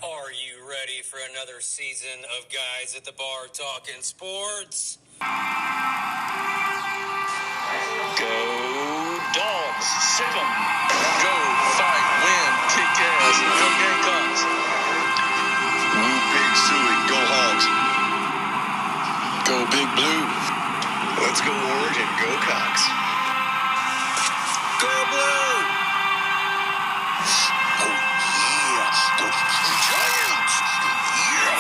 Are you ready for another season of Guys at the Bar Talking Sports? Go Dogs, save 'em. Go fight, win, kick ass, go Gamecocks. Woo Pig Suey, go Hogs. Go Big Blue. Let's go Orange and go Cox. Go Blue. Oh yeah, go Giants. Yeah.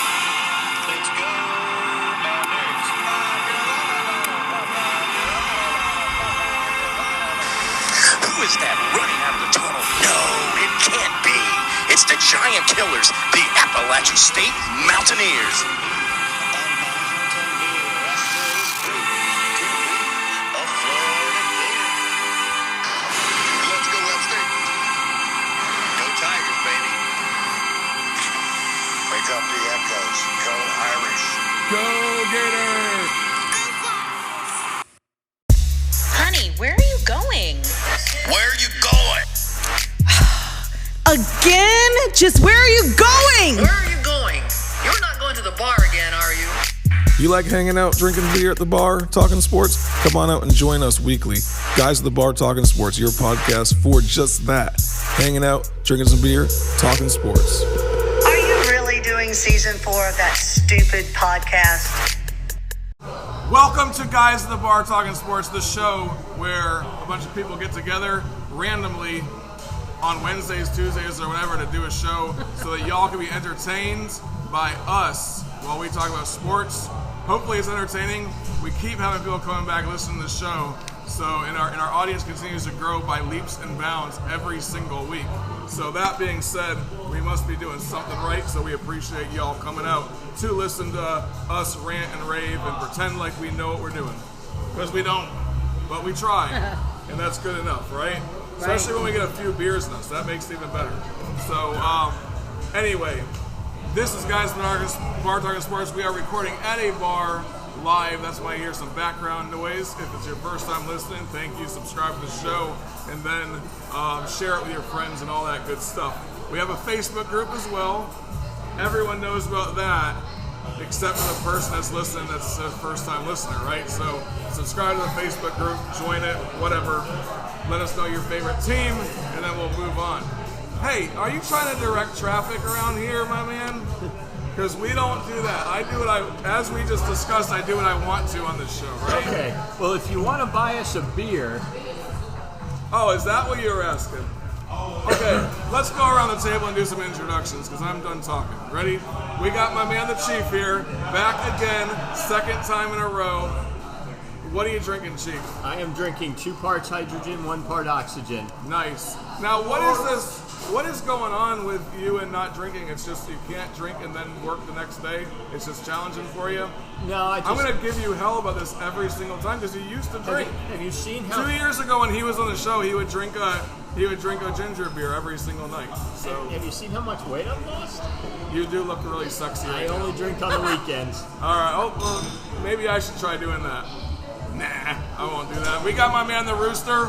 Let's go Panthers. Who is that running out of the tunnel? No, it can't be. It's the Giant Killers, the Appalachian State Mountaineers. Let's go Webster. Go Tigers, baby. Wake up the Echoes. Go Irish. Go Gators. Honey, where are you going? Where are you going? Again? Just where are you going? Where are you going? You're not going to the bar again, are you? You like hanging out, drinking beer at the bar, talking sports? Come on out and join us weekly. Guys at the Bar Talking Sports, your podcast for just that. Hanging out, drinking some beer, talking sports. Are you really doing season 4 of that stupid podcast? Welcome to Guys at the Bar Talking Sports, the show where a bunch of people get together randomly on Wednesdays, Tuesdays, or whatever to do a show so that y'all can be entertained by us while we talk about sports. Hopefully it's entertaining. We keep having people coming back listening to the show, so and our audience continues to grow by leaps and bounds every single week. So that being said, we must be doing something right, so we appreciate y'all coming out to listen to us rant and rave and pretend like we know what we're doing. Because we don't, but we try, and that's good enough, right? Especially when we get a few beers in us. That makes it even better. So, anyway, this is Guys Bar Talking Sports. We are recording at a bar live. That's why you hear some background noise. If it's your first time listening, thank you. Subscribe to the show, and then share it with your friends and all that good stuff. We have a Facebook group as well. Everyone knows about that, except for the person that's listening that's a first-time listener, right? So subscribe to the Facebook group, join it, whatever. Let us know your favorite team, and then we'll move on. Hey, are you trying to direct traffic around here, my man? Because we don't do that. I do what as we just discussed, I do what I want to on this show, right? Okay, well, if you want to buy us a beer... Oh, is that what you were asking? Okay, let's go around the table and do some introductions, because I'm done talking. Ready? We got my man, the Chief, here, back again, second time in a row. What are you drinking, Chief? I am drinking 2 parts hydrogen, 1 part oxygen. Nice. Now, what is this? What is going on with you and not drinking? It's just you can't drink and then work the next day? It's just challenging for you? No, I'm going to give you hell about this every single time because you used to drink. Have you seen how... 2 years ago when he was on the show, he would drink a ginger beer every single night. So Have you seen how much weight I've lost? You do look really sexy right I only drink on the weekends. All right. Oh, well, maybe I should try doing that. Nah, I won't do that. We got my man, the Rooster.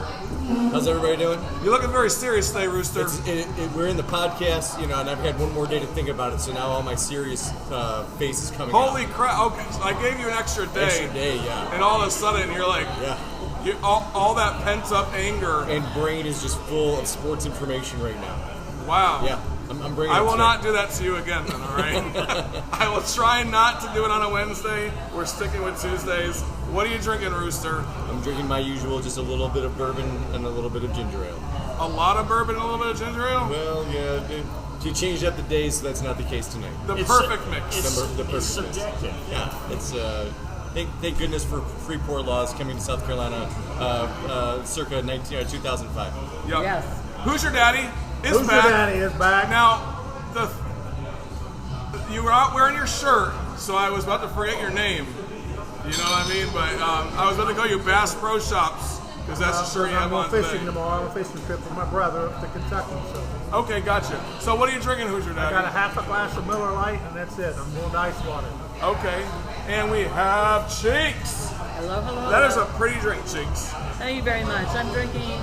How's everybody doing? You're looking very serious today, Rooster. We're in the podcast, and I've had one more day to think about it, so now all my serious face is coming out. Holy crap. Okay, so I gave you an extra day. Extra day, yeah. And all of a sudden, you're like, yeah. All that pent-up anger. And brain is just full of sports information right now. Wow. Yeah, I'm bringing I it will to not do that to you again, then, all right? I will try not to do it on a Wednesday. We're sticking with Tuesdays. What are you drinking, Rooster? I'm drinking my usual, just a little bit of bourbon and a little bit of ginger ale. A lot of bourbon and a little bit of ginger ale? Well, yeah, you changed up the days, so that's not the case tonight. The perfect mix. The perfect It's subjective. Mix. Yeah, it's thank goodness for free pour laws coming to South Carolina circa 2005. Yep. Yes. Who's your daddy? Who's your daddy is back. Now, you were out wearing your shirt, so I was about to forget your name. You know what I mean? But I was about to call you Bass Pro Shops, because that's the shirt you have on today. I'm going fishing today. tomorrow. I'm on a fishing trip with my brother up to Kentucky. So. Okay, gotcha. So what are you drinking, Who's Your I Daddy? got a half a glass of Miller Lite, and that's it. I'm going to ice water. Okay. And we have Cheeks. Hello, hello. That is a pretty drink, Cheeks. Thank you very much. I'm drinking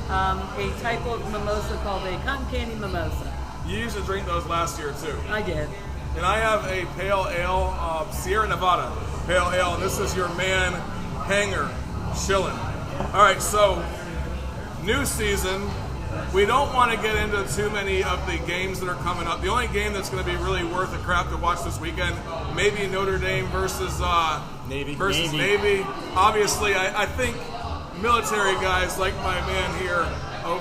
a type of mimosa called a cotton candy mimosa. You used to drink those last year too. I did. And I have a pale ale, Sierra Nevada pale ale, and this is your man, Hanger, chillin'. All right, so new season. We don't want to get into too many of the games that are coming up. The only game that's going to be really worth a crap to watch this weekend, maybe Notre Dame versus Navy. Obviously, I think military guys like my man here. Oh,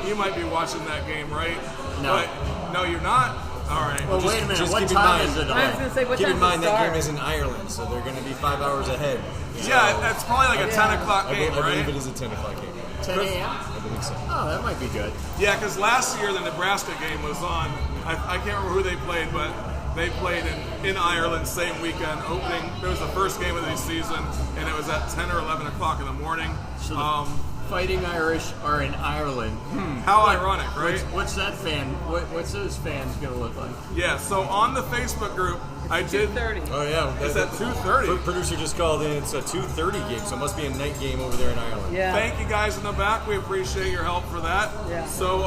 you might be watching that game, right? No. But, no, you're not. All right. Well, wait a minute. Just What keep in time mind- is it? I was going to say, what Keep time in does mind it that start? game is in Ireland, so they're going to be 5 hours ahead. Yeah, it's probably like a 10 o'clock game, I believe right? it is a 10 o'clock game. 10 a.m.? I believe so. Oh, that might be good. Yeah, because last year the Nebraska game was on. I can't remember who they played, but they played in Ireland same weekend. Opening, it was the first game of the season, and it was at 10 or 11 o'clock in the morning. So the Fighting Irish are in Ireland. How ironic, right? What's that fan? What's those fans going to look like? Yeah, so on the Facebook group, I did. 2:30. Oh, yeah. It's at 2:30. Producer just called in. It's a 2:30 game, so it must be a night game over there in Ireland. Yeah. Thank you guys in the back. We appreciate your help for that. Yeah. So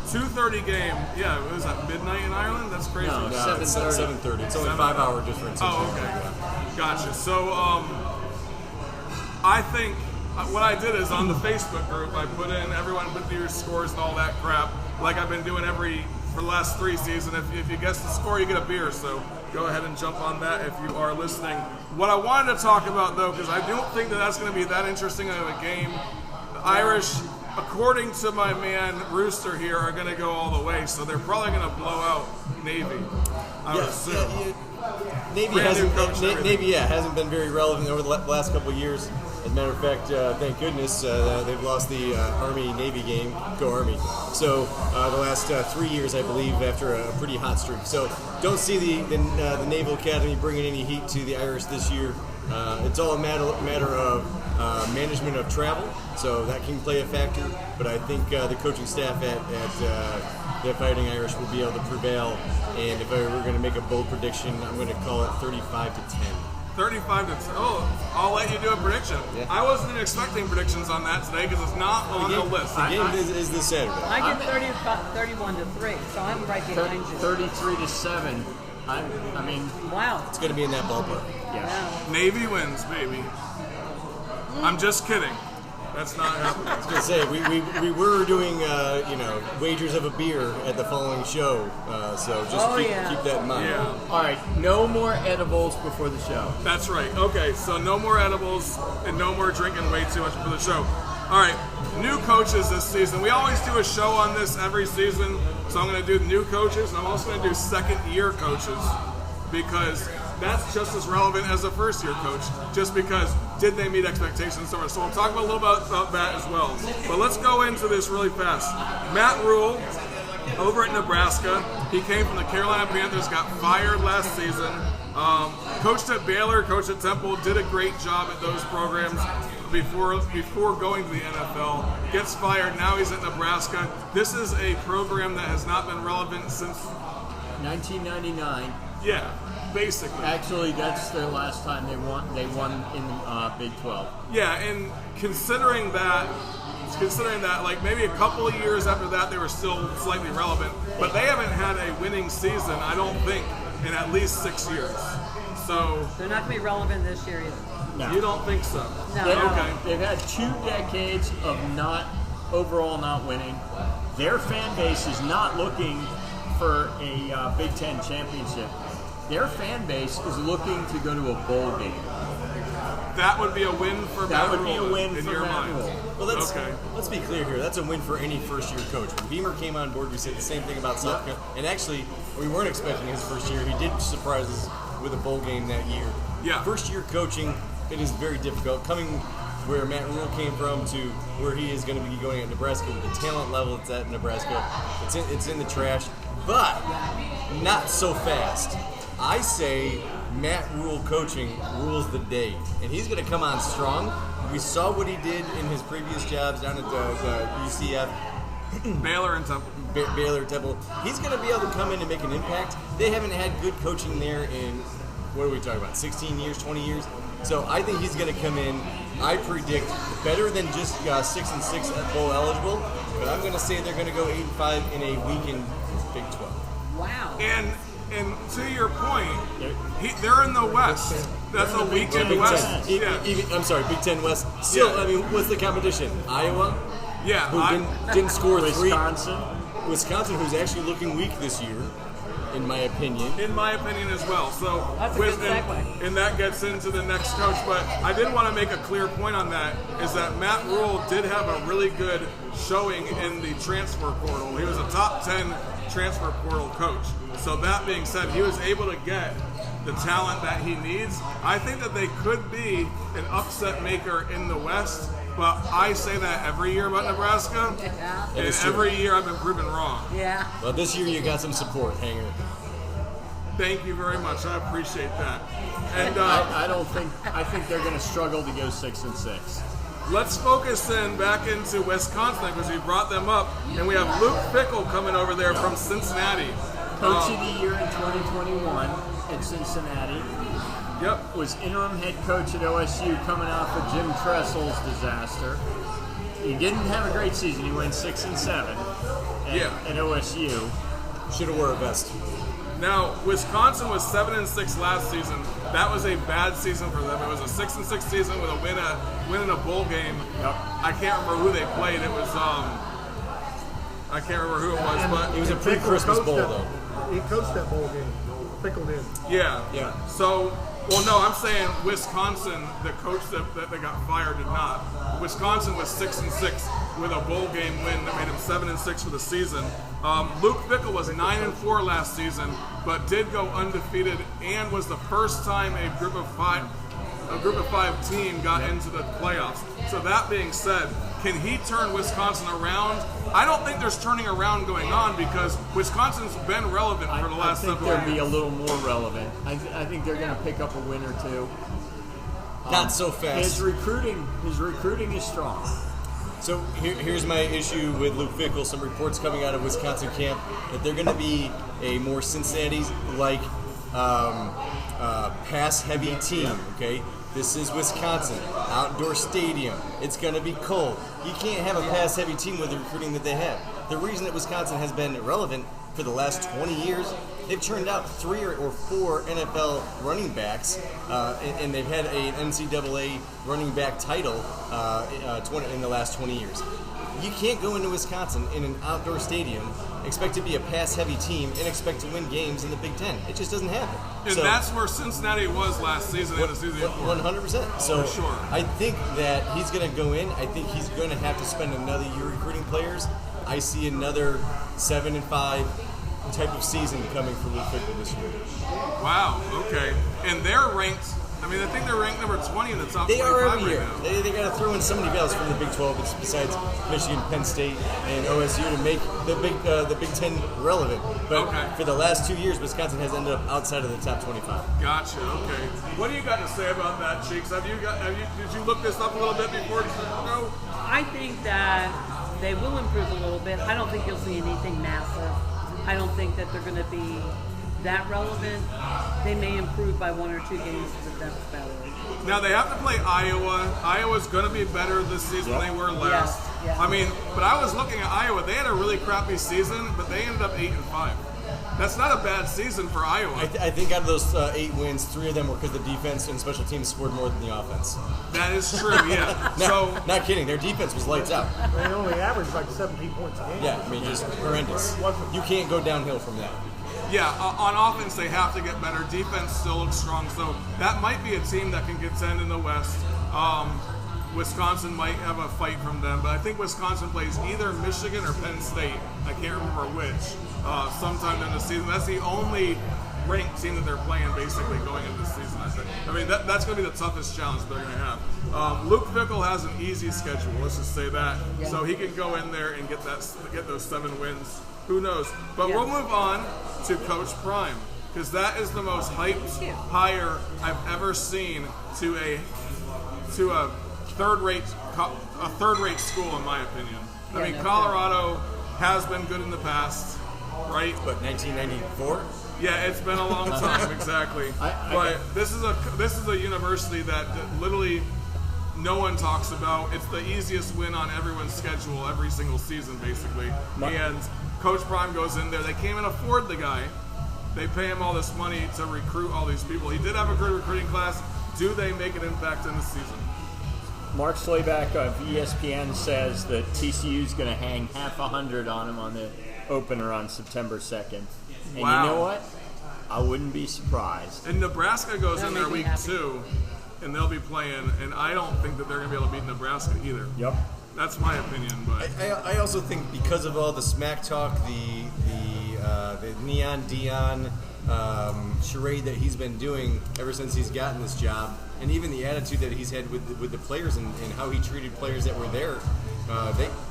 2:30 game. Yeah, it was at midnight in Ireland. That's crazy. No, No, it's 7:30. It's only a 5-hour difference. Oh, okay. Gotcha. So, I think what I did is on the Facebook group, I put in, everyone put your scores and all that crap, like I've been doing for the last 3 seasons. If you guess the score, you get a beer. So go ahead and jump on that if you are listening. What I wanted to talk about, though, because I don't think that's going to be that interesting of a game, the Irish, according to my man Rooster here, are going to go all the way. So they're probably going to blow out Navy. I would assume. Navy hasn't been very relevant over the last couple of years. As a matter of fact, thank goodness they've lost the Army-Navy game, go Army. So the last 3 years, I believe, after a pretty hot streak. So don't see the Naval Academy bringing any heat to the Irish this year. It's all a matter of management of travel, so that can play a factor. But I think the coaching staff at the Fighting Irish will be able to prevail. And if I were going to make a bold prediction, I'm going to call it 35-10. 35 to 10. Oh, I'll let you do a prediction. Yeah. I wasn't even expecting predictions on that today because it's not on the list. The game is this Saturday. I get 31-3, so I'm right behind you. 33-7. I mean, Wow. It's going to be in that ballpark. yeah. Wow. Navy wins, baby. I'm just kidding. That's not happening. I was going to say, we were doing, wagers of a beer at the following show, so just keep that in mind. Yeah, All right, no more edibles before the show. that's right. Okay, so no more edibles and no more drinking way too much for the show. All right, new coaches this season. We always do a show on this every season, so I'm going to do new coaches, and I'm also going to do second-year coaches because that's just as relevant as a first-year coach, just because did they meet expectations so much. So we'll talk about a little about that as well. But let's go into this really fast. Matt Rhule, over at Nebraska. He came from the Carolina Panthers, got fired last season. Coached at Baylor, coached at Temple, did a great job at those programs before going to the NFL. Gets fired, now he's at Nebraska. This is a program that has not been relevant since 1999. Yeah, basically. Actually, that's the last time they won in Big 12. Yeah, and considering that, like maybe a couple of years after that, they were still slightly relevant, but they haven't had a winning season, I don't think, in at least 6 years. So They're not going to be relevant this year either. No. you don't think so? No. Okay. They've had 2 decades of not winning. Their fan base is not looking for a Big Ten championship. Their fan base is looking to go to a bowl game. That would be a win for That Matt would be a Rhule win in for your Matt mind. Rhule. Well, let's be clear here. That's a win for any first-year coach. When Beamer came on board, we said the same thing about South Carolina. And actually, we weren't expecting his first year. He did surprise us with a bowl game that year. Yeah. First-year coaching, it is very difficult. Coming where Matt Rhule came from to where he is going to be going at Nebraska with the talent level it's at Nebraska, it's in the trash. But not so fast. I say Matt Rhule coaching rules the day, and he's going to come on strong. We saw what he did in his previous jobs down at the UCF. Baylor and Temple. Baylor and Temple. He's going to be able to come in and make an impact. They haven't had good coaching there in, what are we talking about, 16 years, 20 years? So I think he's going to come in, I predict, better than just 6-6 at bowl eligible, but I'm going to say they're going to go 8-5 in a weakened Big 12. Wow. And to your point, they're in the West. That's a week in the West. I'm sorry, Big 10 West. Still, I mean, what's the competition? Iowa? Yeah. Who didn't score Wisconsin. Wisconsin, who's actually looking weak this year, in my opinion. In my opinion as well. So that's a good segue. And that gets into the next coach. But I did want to make a clear point on that, is that Matt Rhule did have a really good showing in the transfer portal. He was a top 10 transfer portal coach. So that being said, he was able to get the talent that he needs. I think that they could be an upset maker in the West, but I say that every year about Nebraska, and every year I've been proven wrong. Yeah. Well, this year you got some support, Hanger. Thank you very much. I appreciate that. And I think they're going to struggle to go 6-6. Let's focus in back into Wisconsin because we brought them up, and we have Luke Fickell coming over there from Cincinnati. Coach of the year in 2021 at Cincinnati. Yep. Was interim head coach at OSU coming off of Jim Tressel's disaster. He didn't have a great season. He went 6-7 at OSU. Should have wore a vest. Now, Wisconsin was 7-6 last season. That was a bad season for them. It was a 6-6 season with a win in a bowl game. Yep. I can't remember who they played. It was I can't remember who it was, but it was a pre-Christmas bowl though. He coached that bowl game. Fickell did. Yeah. So, well, no, I'm saying Wisconsin, the coach that they got fired did not. Wisconsin was 6-6 with a bowl game win that made him 7-6 for the season. Luke Fickell was 9-4 last season, but did go undefeated and was the first time a group of five team got into the playoffs. So that being said, can he turn Wisconsin around? I don't think there's turning around going on because Wisconsin's been relevant for the last several years. I think they'll be a little more relevant. I think they're going to pick up a win or two. Not so fast. His recruiting is strong. So here's my issue with Luke Fickell. Some reports coming out of Wisconsin camp that they're going to be a more Cincinnati-like pass-heavy team. Okay, this is Wisconsin, outdoor stadium. It's going to be cold. You can't have a pass-heavy team with the recruiting that they have. The reason that Wisconsin has been relevant for the last 20 years, they've churned out 3 or 4 NFL running backs, and they've had an NCAA running back title in the last 20 years. You can't go into Wisconsin in an outdoor stadium, expect to be a pass-heavy team, and expect to win games in the Big Ten. It just doesn't happen. And that's where Cincinnati was last season and the season before. 100%. So for sure. I think that he's going to go in. I think he's going to have to spend another year recruiting players. I see another 7-5 type of season coming for Luke Fickell this year. Wow, okay. And they're ranked, I think they're ranked number 20 in the top 25 They are every year. Now. They got to throw in somebody else from the Big 12 besides Michigan, Penn State, and OSU to make the Big 10 relevant. But for the last 2 years, Wisconsin has ended up outside of the top 25. Gotcha, okay. What do you got to say about that, Cheeks? Did you look this up a little bit before? No? I think that they will improve a little bit. I don't think you'll see anything massive. I don't think that they're going to be that relevant. They may improve by 1 or 2 games, but that's about it. Now they have to play Iowa. Iowa's going to be better this season than they were last. Yeah. But I was looking at Iowa. They had a really crappy season, but they ended up 8-5. That's not a bad season for Iowa. I think out of those 8 wins, 3 of them were because the defense and special teams scored more than the offense. That is true, yeah. Not kidding. Their defense was lights out. They only averaged like 17 points a game. Yeah, just horrendous. You can't go downhill from that. Yeah, on offense they have to get better. Defense still looks strong, so that might be a team that can contend in the West. Wisconsin might have a fight from them, but I think Wisconsin plays either Michigan or Penn State. I can't remember which. Sometime in the season. That's the only ranked team that they're playing basically going into the season, I think. That's going to be the toughest challenge they're going to have. Luke Fickell has an easy schedule, let's just say that. Yeah. So he can go in there and get those 7 wins. Who knows? But we'll move on to Coach Prime, because that is the most hyped hire I've ever seen to a third-rate school, in my opinion. Colorado has been good in the past, right? But 1994? Yeah, it's been a long time, exactly. But this is a university that literally no one talks about. It's the easiest win on everyone's schedule every single season, basically. And Coach Prime goes in there. They can't even afford the guy. They pay him all this money to recruit all these people. He did have a good recruiting class. Do they make an impact in the season? Mark Slayback of ESPN says that TCU is going to hang 100 on him on the opener on September 2nd. And you know what? I wouldn't be surprised. And Nebraska goes in there week 2, and they'll be playing, and I don't think that they're going to be able to beat Nebraska either. Yep. That's my opinion. But I also think because of all the smack talk, the Neon Dion charade that he's been doing ever since he's gotten this job, and even the attitude that he's had with the players and how he treated players that were there,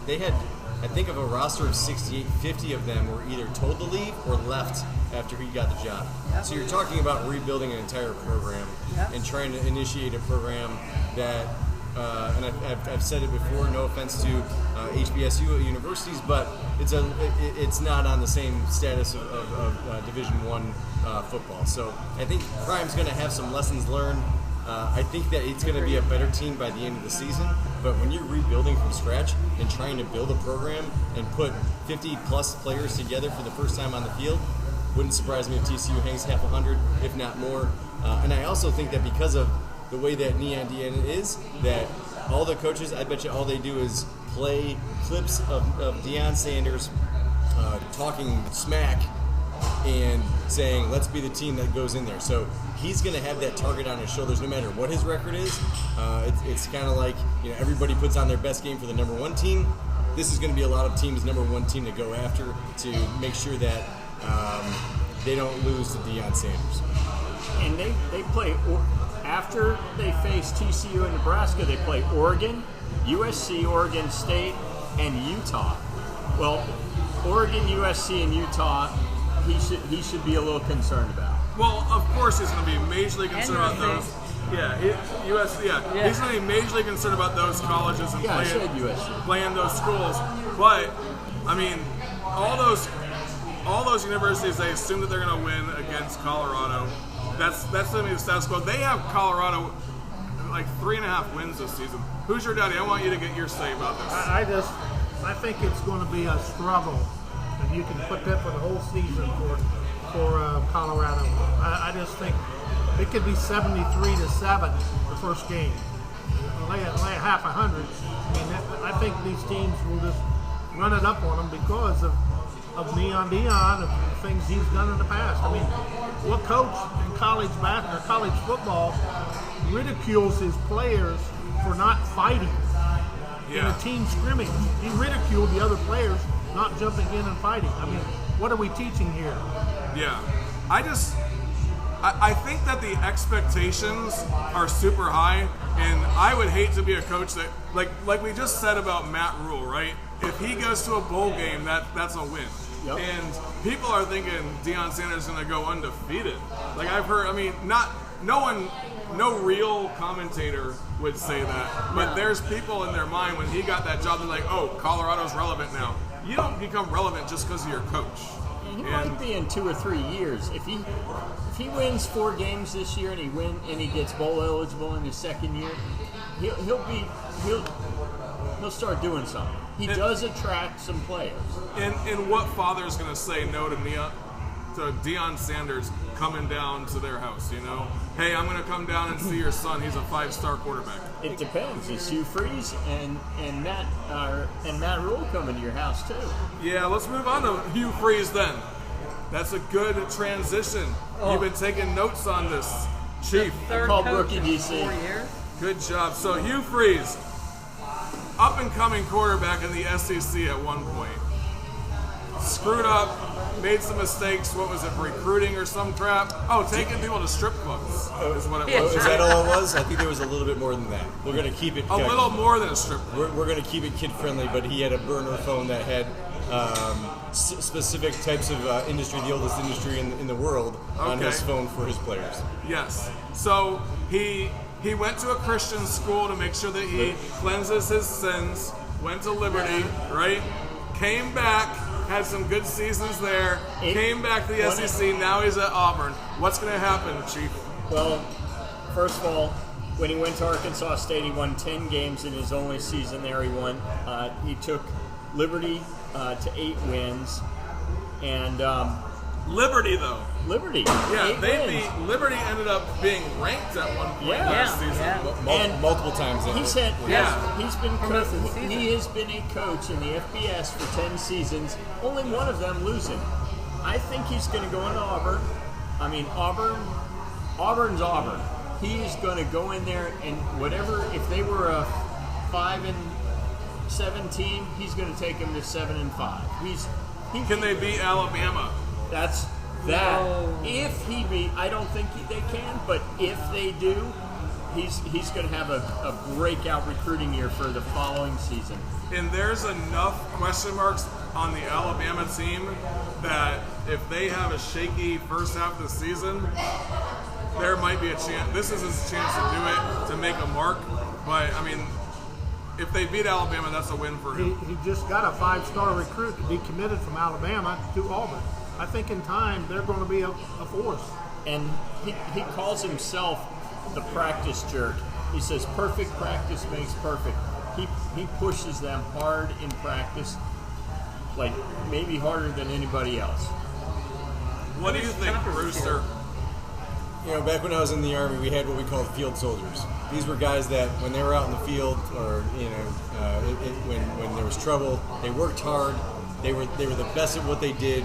they had, I think, of a roster of 68, 50 of them were either told to leave or left after he got the job. Yep. So you're talking about rebuilding an entire program and trying to initiate a program that, and I've said it before, no offense to HBSU universities, but it's not on the same status of Division I football. So I think Prime's going to have some lessons learned. I think that it's going to be a better team by the end of the season, but when you're rebuilding from scratch and trying to build a program and put 50-plus players together for the first time on the field, wouldn't surprise me if TCU hangs 100, if not more. And I also think that because of the way that Neon Dion is, that all the coaches, I bet you all they do is play clips of Deion Sanders talking smack and saying, let's be the team that goes in there. So he's going to have that target on his shoulders no matter what his record is. It's kind of like, everybody puts on their best game for the number 1 team. This is going to be a lot of teams' number 1 team to go after to make sure that they don't lose to Deion Sanders. And they play, after they face TCU and Nebraska, they play Oregon, USC, Oregon State, and Utah. Well, Oregon, USC, and Utah, he should be a little concerned about. Well, of course he's going to be majorly concerned about those. Yeah, USC. Yeah, he's going to be majorly concerned about those colleges and playing those schools. But I mean, all those universities, they assume that they're going to win against Colorado. That's going to be the status quo. They have Colorado like 3.5 wins this season. Who's your daddy? I want you to get your say about this. I think it's going to be a struggle, and you can put that for the whole season for Colorado. I just think it could be 73-7 the first game. Lay 100. I mean, I think these teams will just run it up on them because of Neon Dion, of the things he's done in the past. I mean, what coach in college football ridicules his players for not fighting in a team scrimmage? He ridiculed the other players not jumping in and fighting. I mean, what are we teaching here? Yeah. I think that the expectations are super high, and I would hate to be a coach that, like we just said about Matt Rhule, right? If he goes to a bowl game, that's a win. Yep. And people are thinking Deion Sanders is going to go undefeated. Like I've heard, I mean, no real commentator would say that, but there's people in their mind when he got that job, they're like, oh, Colorado's relevant now. You don't become relevant just because of your coach. He might be in 2 or 3 years. If he wins 4 games this year and he gets bowl eligible in his second year, he'll start doing something. He does attract some players. And what father is going to say no to Deion Sanders coming down to their house? Hey, I'm going to come down and see your son. He's a 5-star quarterback. It depends. Is Hugh Freeze and Matt Rhule coming to your house too? Yeah, let's move on to Hugh Freeze then. That's a good transition. You've been taking notes on this, Chief. Third called coach rookie in DC. 4 years. Good job. So Hugh Freeze, up and coming quarterback in the SEC at one point. Screwed up, made some mistakes. What was it, recruiting or some crap? Oh, taking people to strip clubs is what it was. Is that all it was? I think there was a little bit more than that. We're going to keep it... A little more than a strip club. We're going to keep it kid-friendly, but he had a burner phone that had specific types of industry, the oldest industry in the world, on his phone for his players. Yes. So he went to a Christian school to make sure that he cleanses his sins, went to Liberty, right? Came back, had some good seasons there, came back to the SEC, now he's at Auburn. What's going to happen, Chief? Well, first of all, when he went to Arkansas State, he won 10 games in his only season there. He took Liberty to 8 wins. And Liberty, though. Liberty. Yeah, Liberty ended up being ranked at one point last season. Multiple times. He's been a coach in the FBS for 10 seasons, only one of them losing. I think he's going to go into Auburn. I mean, Auburn's Auburn. He's going to go in there and whatever, if they were a 5-7 team, he's going to take them to 7-5. Can they beat Alabama? That's that. No. If he beat, I don't think they can, but if they do, he's going to have a breakout recruiting year for the following season. And there's enough question marks on the Alabama team that if they have a shaky first half of the season, there might be a chance. This is his chance to do it, to make a mark. But, I mean, if they beat Alabama, that's a win for him. He just got a 5-star recruit to be committed from Alabama to Auburn. I think in time they're going to be a force. And he calls himself the practice jerk. He says perfect practice makes perfect. He pushes them hard in practice, like maybe harder than anybody else. What do you think, Brewster? You know, back when I was in the Army, we had what we called field soldiers. These were guys that, when they were out in the field, or when there was trouble, they worked hard. They were the best at what they did,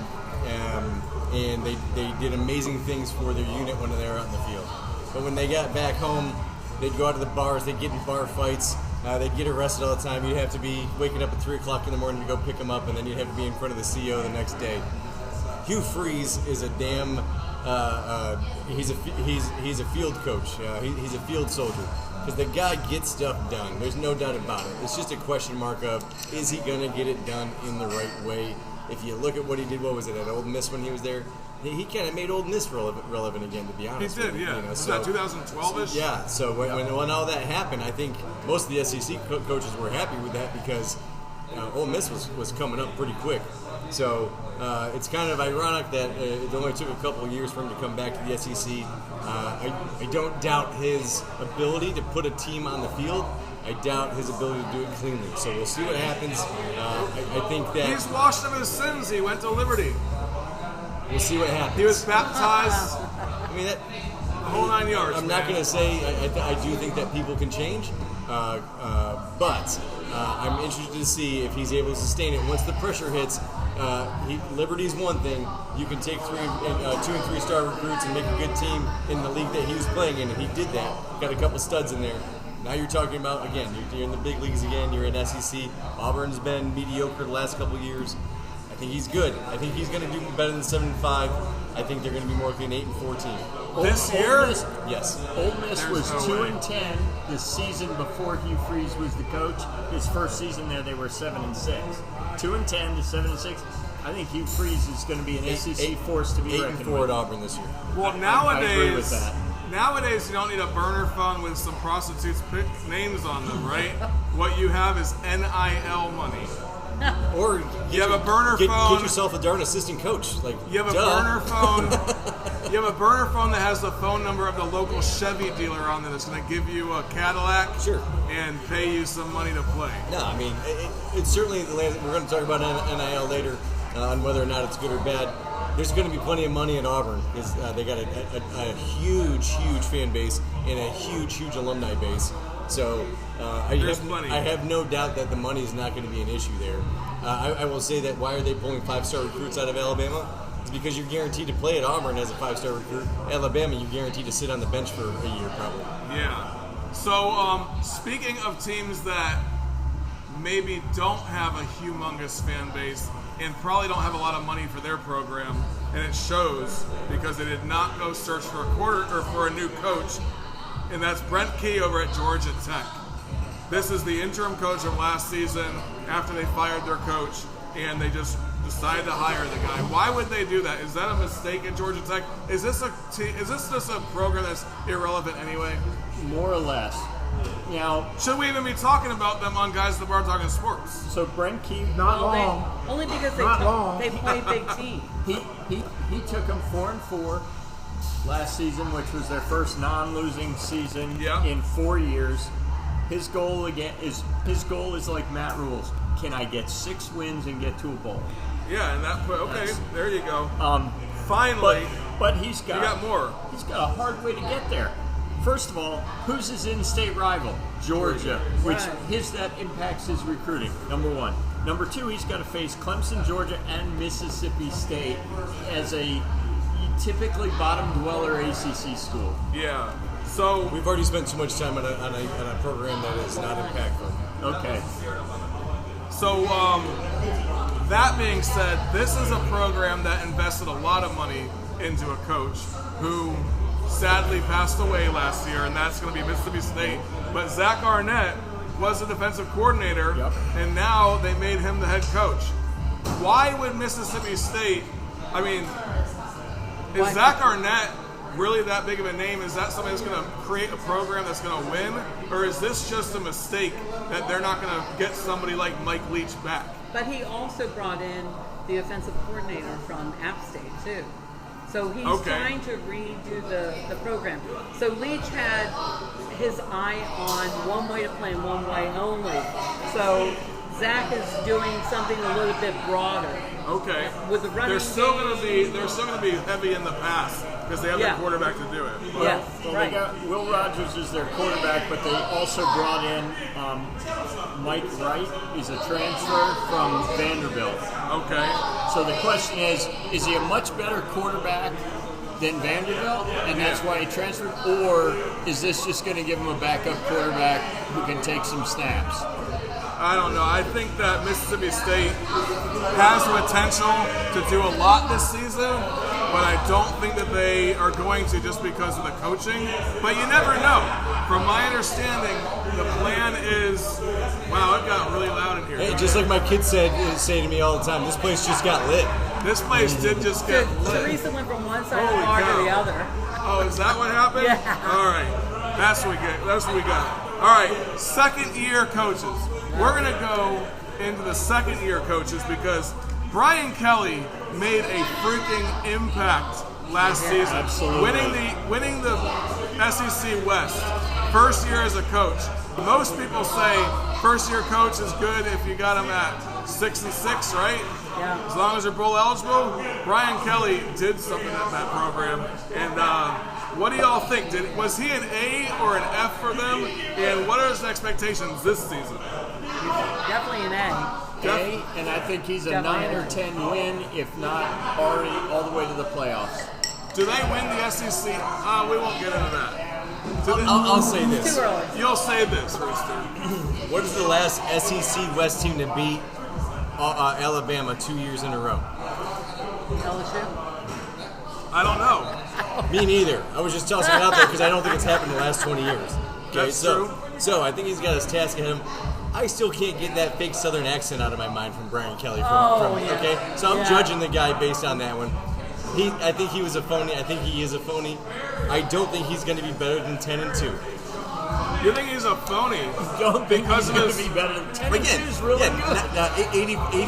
and they did amazing things for their unit when they were out in the field. But when they got back home, they'd go out to the bars. They'd get in bar fights. They'd get arrested all the time. You'd have to be waking up at 3 o'clock in the morning to go pick them up, and then you'd have to be in front of the CEO the next day. Hugh Freeze is a damn. He's a field coach. He's a field soldier, because the guy gets stuff done. There's no doubt about it. It's just a question mark of, is he going to get it done in the right way? If you look at what he did, what was it, at Ole Miss when he was there? He kind of made Ole Miss relevant again, to be honest. He did, yeah. Was that 2012-ish? Yeah. So when all that happened, I think most of the SEC coaches were happy with that, because Ole Miss was coming up pretty quick. So it's kind of ironic that it only took a couple of years for him to come back to the SEC. I don't doubt his ability to put a team on the field. I doubt his ability to do it cleanly. So we'll see what happens. I think that he's washed of his sins. He went to Liberty. We'll see what happens. He was baptized. I mean, the whole 9 yards. I'm not going to say I do think that people can change, but I'm interested to see if he's able to sustain it once the pressure hits. Liberty's one thing. You can take 2 and 3 star recruits and make a good team in the league that he was playing in, and he did that. Got a couple studs in there. Now you're talking about, again, you're in the big leagues again. You're in SEC. Auburn's been mediocre the last couple of years. I think he's good. I think he's going to do better than 7-5. I think they're going to be more like an 8-4 team. This year? Yes. Ole Miss was 2-10 the season before Hugh Freeze was the coach. His first season there, they were 7-6. 2-10 to 7-6. I think Hugh Freeze is going to be an SEC force to be reckoned with. 8-4 at Auburn this year. Well, I agree with that. Nowadays, you don't need a burner phone with some prostitutes' names on them, right? What you have is NIL money. Or you have a burner phone. Get yourself a darn assistant coach. Like, you have a burner phone. You have a burner phone that has the phone number of the local Chevy dealer on there that's going to give you a Cadillac, sure, and pay you some money to play. No, I mean it's certainly. We're going to talk about NIL later on whether or not it's good or bad. There's going to be plenty of money at Auburn because they got a huge fan base and a huge alumni base. So I have no doubt that the money is not going to be an issue there. I will say that why are they pulling 5-star recruits out of Alabama? It's because you're guaranteed to play at Auburn as a 5-star recruit. Alabama, you're guaranteed to sit on the bench for a year probably. Yeah. So speaking of teams that maybe don't have a humongous fan base and probably don't have a lot of money for their program, and it shows because they did not go search for a new coach, and that's Brent Key over at Georgia Tech. This is the interim coach of last season after they fired their coach, and they just decided to hire the guy. Why would they do that? Is that a mistake at Georgia Tech? Is this just a program that's irrelevant anyway? More or less. Now, should we even be talking about them on Guys at the Bar Talking Sports? So Brent Key, not long. Only because they play big team. He took them 4-4 last season, which was their first non-losing season in 4 years. His goal is like Matt Rhule's. Can I get 6 wins and get to a bowl? Yeah, and that put there you go. Finally, but he got more. He's got a hard way to get there. First of all, who's his in-state rival? Georgia, which that impacts his recruiting. Number one. Number two, he's got to face Clemson, Georgia, and Mississippi State as a typically bottom dweller ACC school. Yeah. So we've already spent too much time on a program that is not impactful. Okay. So that being said, this is a program that invested a lot of money into a coach who sadly passed away last year, and that's going to be Mississippi State. But Zach Arnett was the defensive coordinator, and now they made him the head coach. Why would Mississippi State, I mean, is Zach Arnett really that big of a name? Is that somebody that's going to create a program that's going to win? Or is this just a mistake that they're not going to get somebody like Mike Leach back? But he also brought in the offensive coordinator from App State, too. So he's trying to redo the program. So Leach had his eye on one way to play and one way only. So Zach is doing something a little bit broader. Okay. With the running they're still going to be heavy in the pass because they have their quarterback to do it. Well, they got Will Rogers as their quarterback, but they also brought in Mike Wright. He's a transfer from Vanderbilt. Okay. So the question is he a much better quarterback than Vanderbilt, and that's why he transferred, or is this just going to give him a backup quarterback who can take some snaps? I don't know. I think that Mississippi State has the potential to do a lot this season, but I don't think that they are going to just because of the coaching. But you never know. From my understanding, the plan is, wow, it got really loud in here. Hey, just like my kids say to me all the time, this place just got lit. This place did just get lit. Teresa went from one side of the bar to the other. Oh, is that what happened? Yeah. All right. That's what we got. All right, second-year coaches. We're going to go into the second-year coaches because Brian Kelly made a freaking impact last season. Absolutely. Winning the SEC West. First year as a coach. Most people say first-year coach is good if you got him at 6-6, right? Yeah. As long as they're bowl eligible. Brian Kelly did something at that program. And what do y'all think? Was he an A or an F for them? And what are his expectations this season? Definitely an A. And I think he's a 9 or 10 win, if not already all the way to the playoffs. Do they win the SEC? We won't get into that. I'll say this. Too early. You'll say this, Rooster. What is the last SEC West team to beat Alabama 2 years in a row? LSU? I don't know. Me neither. I was just tossing it out there because I don't think it's happened in the last 20 years. Okay, That's true. So I think he's got his task ahead of him. I still can't get that fake Southern accent out of my mind from Brian Kelly. Okay, so I'm judging the guy based on that one. I think he was a phony. I think he is a phony. I don't think he's going to be better than 10-2. You think he's a phony? Don't think he's going to be better than 10-2 is really good.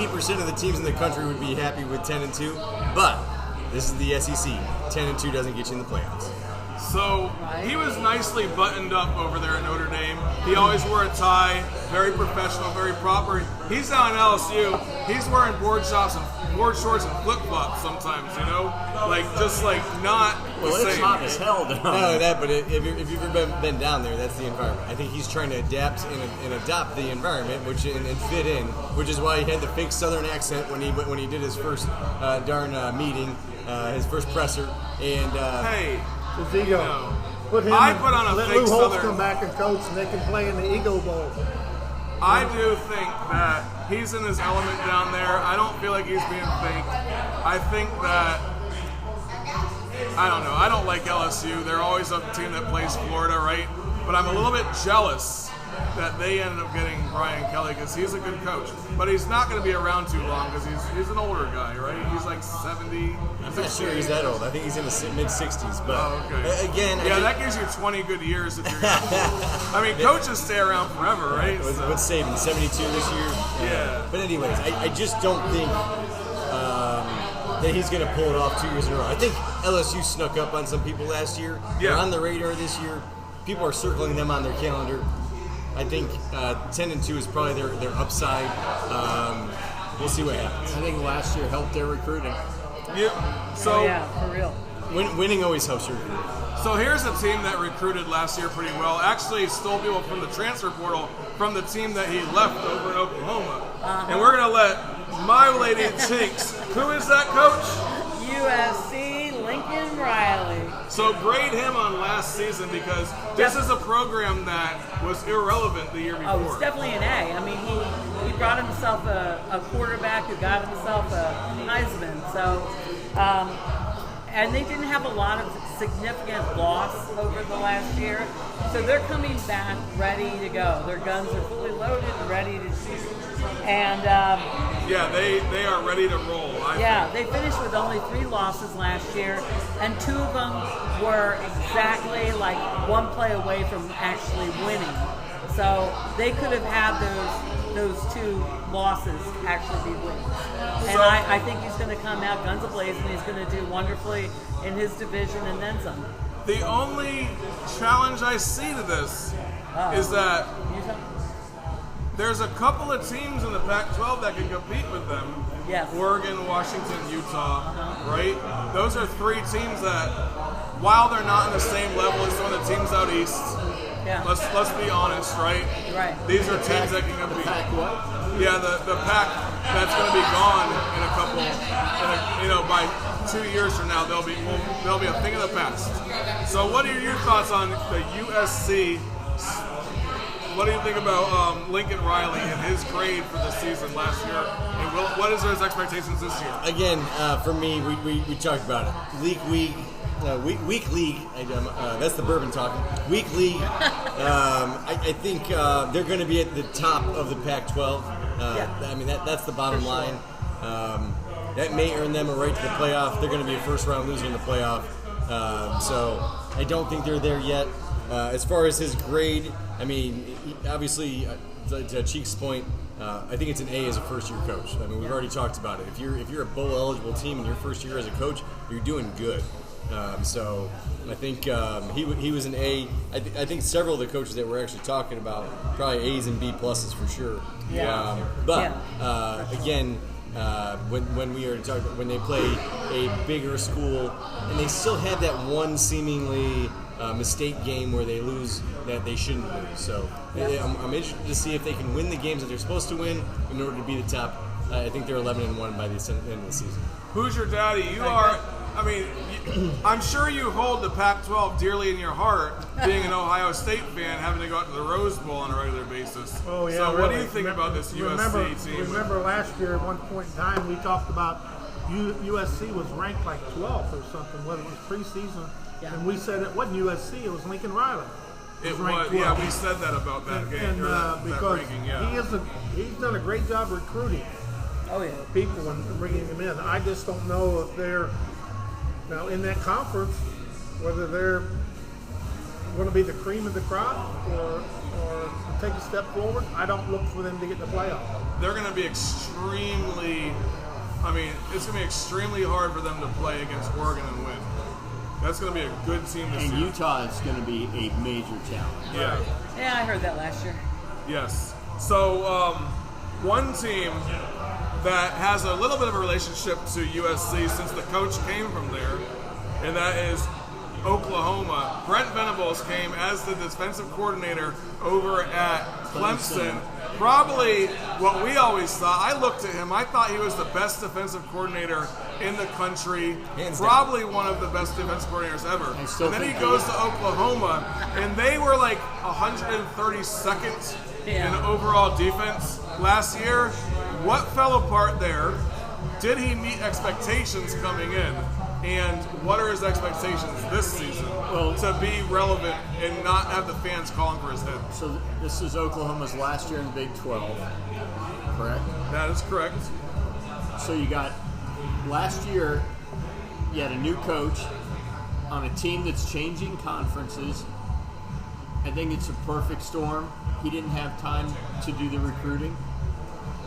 80% of the teams in the country would be happy with 10-2, but this is the SEC. 10-2 doesn't get you in the playoffs. So he was nicely buttoned up over there at Notre Dame. He always wore a tie, very professional, very proper. He's down at LSU. He's wearing board shorts and flip-flops sometimes, you know? Just not the same. It's hot as hell down there. Not only that, but if you've ever been down there, that's the environment. I think he's trying to adapt and adopt the environment, and fit in, which is why he had the fake Southern accent when he did his first meeting, his first presser. And hey. His ego. Put him I put on a let fake Lou Holtz Southern. come back and coach, and they can play in the Ego Bowl. I do think that he's in his element down there. I don't feel like he's being fake. I think that, I don't know, I don't like LSU. They're always a team that plays Florida, right? But I'm a little bit jealous that they ended up getting Brian Kelly because he's a good coach. But he's not going to be around too long because he's an older guy, right? He's like 70. I'm not sure he's that old. I think he's in the mid-60s. But again, that gives you 20 good years if you're I mean, coaches stay around forever, right? What's Saban, 72 this year? Yeah. But anyways, I just don't think that he's going to pull it off 2 years in a row. I think LSU snuck up on some people last year. They're on the radar this year. People are circling them on their calendar. I think 10-2 is probably their upside. we'll see what happens. I think last year helped their recruiting. Yeah. So for real. Winning always helps your recruiting. So here's a team that recruited last year pretty well. Actually stole people from the transfer portal from the team that he left over in Oklahoma. And we're going to let my lady Tinks, who is that coach? USC Lincoln Riley. So grade him on last season because this is a program that was irrelevant the year before. Oh, it's definitely an A. I mean, he brought himself a quarterback who got himself a Heisman. So, and they didn't have a lot of significant loss over the last year. So they're coming back ready to go. Their guns are fully loaded and ready to shoot. And yeah, they are ready to roll. They finished with only 3 losses last year, and 2 of them were exactly like one play away from actually winning. So they could have had those 2 losses actually be wins. And I think he's going to come out guns a-blazing. He's going to do wonderfully in his division and then some. The only challenge I see to this is that there's a couple of teams in the Pac-12 that can compete with them. Yes. Oregon, Washington, Utah, right? Those are 3 teams that, while they're not on the same level as some of the teams out east, let's be honest, right? Right. These are teams that can compete. The Pac what? Yeah, the Pac that's going to be gone in a couple, by 2 years from now, they'll be a thing of the past. So what are your thoughts on the USC? What do you think about Lincoln Riley and his grade for the season last year? And what is his expectations this year? Again, for me, we talked about it. Week league. That's the bourbon talking. Week league. I think they're going to be at the top of the Pac-12. I mean, that's the bottom line. That may earn them a right to the playoff. They're going to be a first-round loser in the playoff. So I don't think they're there yet. As far as his grade, I mean, obviously, to Cheek's point, I think it's an A as a first-year coach. I mean, we've already talked about it. If you're a bowl-eligible team in your first year as a coach, you're doing good. So I think he was an A. I think several of the coaches that we're actually talking about probably A's and B pluses for sure. Again, when we are talking about when they play a bigger school and they still have that one seemingly mistake game where they lose that they shouldn't lose. So I'm interested to see if they can win the games that they're supposed to win in order to be the top. I think they're 11-1 by the end of the season. Who's your daddy? You are. I mean, I'm sure you hold the Pac-12 dearly in your heart, being an Ohio State fan, having to go out to the Rose Bowl on a regular basis. Oh, yeah. So what do you think about this USC team? Remember last year at one point in time we talked about USC was ranked like 12th or something, whether it was preseason. Yeah. And we said it wasn't USC, it was Lincoln Riley. It was, yeah, we said that about that game. Because that ranking, he's done a great job recruiting people and bringing them in. I just don't know if they're, now in that conference, whether they're going to be the cream of the crop or take a step forward. I don't look for them to get the playoff. They're going to be extremely, it's going to be extremely hard for them to play against Oregon and win. That's going to be a good team this year. And Utah is going to be a major challenge. Yeah. Yeah, I heard that last year. Yes. So, one team that has a little bit of a relationship to USC since the coach came from there, and that is Oklahoma. Brent Venables came as the defensive coordinator over at Clemson. Probably what we always thought. I looked at him. I thought he was the best defensive coordinator in the country. Probably one of the best defensive coordinators ever. And then he goes to Oklahoma, and they were like 132nd in overall defense last year. What fell apart there? Did he meet expectations coming in? And what are his expectations this season to be relevant and not have the fans calling for his head? So this is Oklahoma's last year in the Big 12, correct? That is correct. So you got, last year, you had a new coach on a team that's changing conferences. I think it's a perfect storm. He didn't have time to do the recruiting.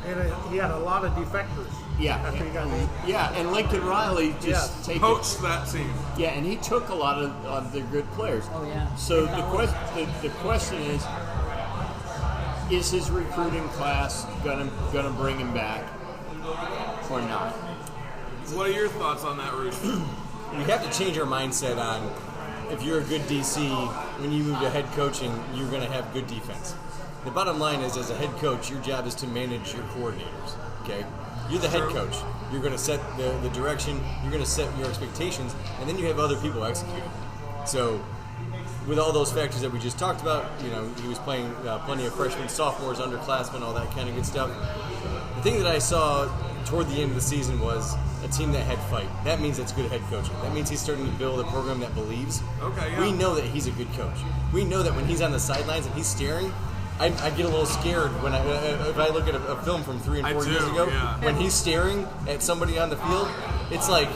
And he had a lot of defectors. Yeah. After he got and Lincoln Riley just coached that team. Yeah, and he took a lot of the good players. Oh, yeah. So the question is his recruiting class gonna bring him back? or not. What are your thoughts on that, Rooster? We have to change our mindset on if you're a good DC, when you move to head coaching, you're going to have good defense. The bottom line is, as a head coach, your job is to manage your coordinators. Okay, you're the head coach. You're going to set the direction. You're going to set your expectations, and then you have other people executing. So, with all those factors that we just talked about, he was playing plenty of freshmen, sophomores, underclassmen, all that kind of good stuff. The thing that I saw toward the end of the season was a team that had fight. That means it's good head coaching. That means he's starting to build a program that believes. Okay, yeah. We know that he's a good coach. We know that when he's on the sidelines and he's staring, I get a little scared when if I look at a film from 3 and 4 years ago. Yeah. When he's staring at somebody on the field, it's like,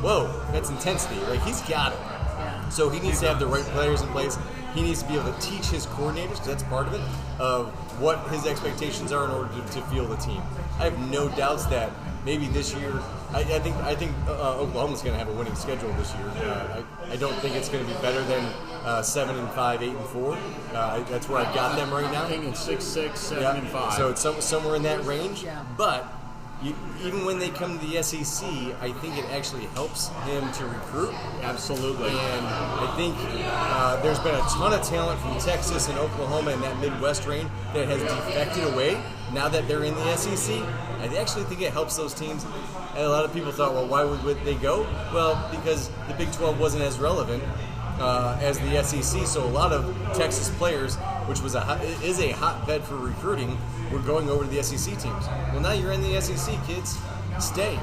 whoa, that's intensity. Like, he's got it. So he needs to have the right players in place. He needs to be able to teach his coordinators, because that's part of it, of what his expectations are in order to field the team. I have no doubts that maybe this year, I think Oklahoma's going to have a winning schedule this year. I don't think it's going to be better than 7-5, 8-4. That's where I've got them right now. I think it's 6-6, 7-5. So it's somewhere in that range. Yeah. But even when they come to the SEC, I think it actually helps him to recruit. Absolutely. And I think there's been a ton of talent from Texas and Oklahoma in that Midwest range that has defected away now that they're in the SEC. I actually think it helps those teams. And a lot of people thought, well, why would they go? Well, because the Big 12 wasn't as relevant as the SEC, so a lot of Texas players, which is a hotbed for recruiting, were going over to the SEC teams. Well, now you're in the SEC, kids. Stay.